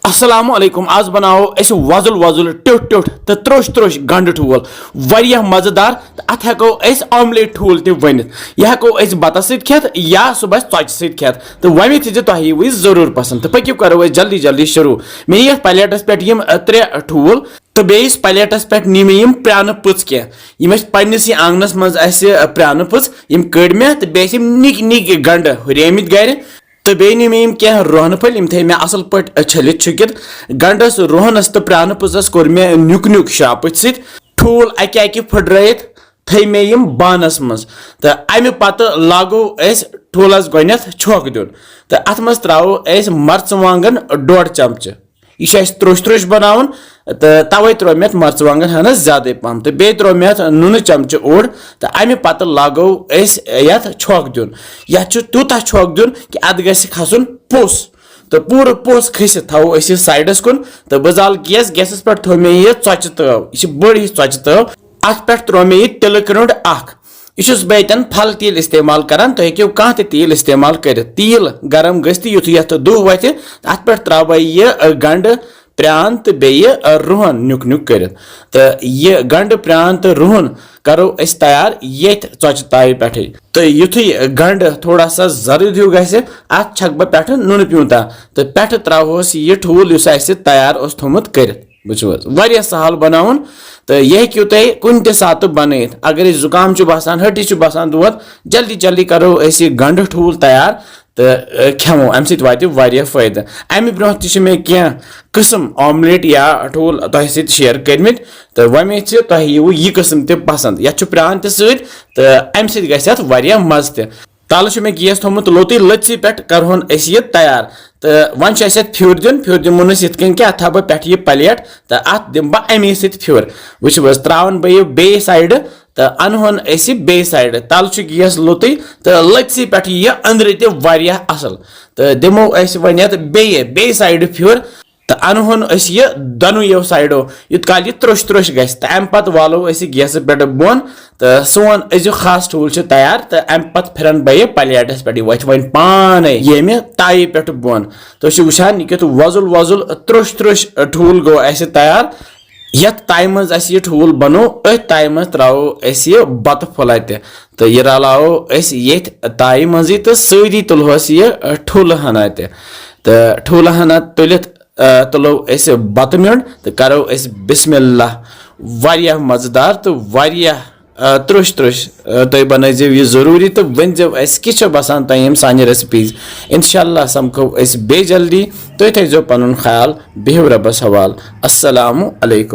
अस्सलाम वालेकुम आज बनाओ अस वजुल वजुल टिठ टिठ तो त्रोश त्रोश गंड ठूल वारिया मजेदार अत हेको अस ऑमलेट ठूल ते वनित यह हेको अस बतस सत खेत या सुबह चौच सत खेत तो वमे थी तुह यी जरूर पसंद तो पक्यू करो अस जल्दी जल्दी शुरू मे ये प्लेटस पे यम 3 ठूल तो बेस प्लेटस पे नी मे यम प्रान पुच कह पन्नस आंगनस मज प्रान पुच यम कड़ मे तो बे निक निक गंड हुरेमित गर तो बेनी में क्या रोहन फल थे मे असल पे छलित छुकित गंडस रोहनस तो प्रान पुजस कोर मे नुक नुक शाप सत ठूल अकि अकि फुट्रत थे मे यम बानस मज तो अमे पत लागो अस ठूलस गोनेथ छोक दिन तो अत मज त्रो अस मर्चवांगन 1.5 चमच यह त्रोश त्रोश बनावन तो तवे त्रो मे मर्चवांगन हन ज्यादा पहम तो बे त्रो मे नुन चमच ओड तो अमे पत लागो अस यथ छोक दिन यह तूता छोक दिन कि अत गस खसन पोस तो पूरा पोस खस थो अस साइडस कुन तो बजाल गैसस पे थो मे यह चौच तव यह बड़ चौच तव अत पे त्रो मे यह तिल क्रोड यह बेतन फल तेल इस्तेमाल करान तो हेक्यो कह तेल इस्तेमाल कर तेल गरम गि युथ यथ दुह वथ अत पे त्रा यह गंड प्रान तो बे रुहन नुक नुक कर तो यह गंड प्रान तो रुहन करो अस तैयार ये चौच ताई पे तो युथ गंड थोड़ा सा जर्द हूँ गि अत छक बह पे नुन प्यूंता तो पे त्रोस यह ठूल इस तैयार थोमुत कर वह सहल बनावन तो यह हेक्यू तुम कुन ते सात बनत अगर जुकाम बसान हट्टी बसान दौद जल्दी जल्दी करो अस गंड ठूल तैयार तो खेमो अम सत्य फायदे अमे ब्रोह ते मे क्या किस्म ऑमलेट या ठूल तह सत शेयर करमित तो वमे तुह यू यह किस्म ते पसंद यह प्रान ते सत तो अम सत गि मज ते तल मे गैस थोमुत लोतुय लत्सी पे करहोन अस यह तैयार तो वन फ्यूर दिन यथ कन क्या था पे यह प्लेट तो अत दिम बह अमे सत फ्यूर वुच त्रावन बह बे साइड तो अनहोन अस बे साइड तल गैस लोतुय तो लत्सी पे यह अंदर ते असल तो दिमो अस वन बे साइड फ्यूर तो अनहोन अस यह दोनों साइडो यूत काल यह त्रोश त्रोश गि तो अम पे वालो अस गैस पे बोन तो सोन अजु खास ठूल तैयार तो अम पे फिरन बह प्लेटस पे वथ वन पान ये ताई पे बोन तो वुचान यह वजुल वजुल त्रोश त्रोश ठूल गो अस तैयार यथ ताई मज यह ठूल बनो अथ ताई मज त्रो अस यह बत फुल तो यह रलाओ अस ये ताई मज तो सदी तुलहोस यह ठूल हना तो ठूल हना तुलित तुलो अस बत म्योंड तो करो अस बिस्मिल्लाह वारिया मजेदार तो वारिया त्रोश त्रोश तुम बनजो यह जरूरी तो वनजो अस किस बसान तुम सान रेसिपीज इंशाल्लाह समखो अस बे जल्दी तुम थो पुन ख्याल बिहु रबस हवाल अस्सलामु अलैकुम।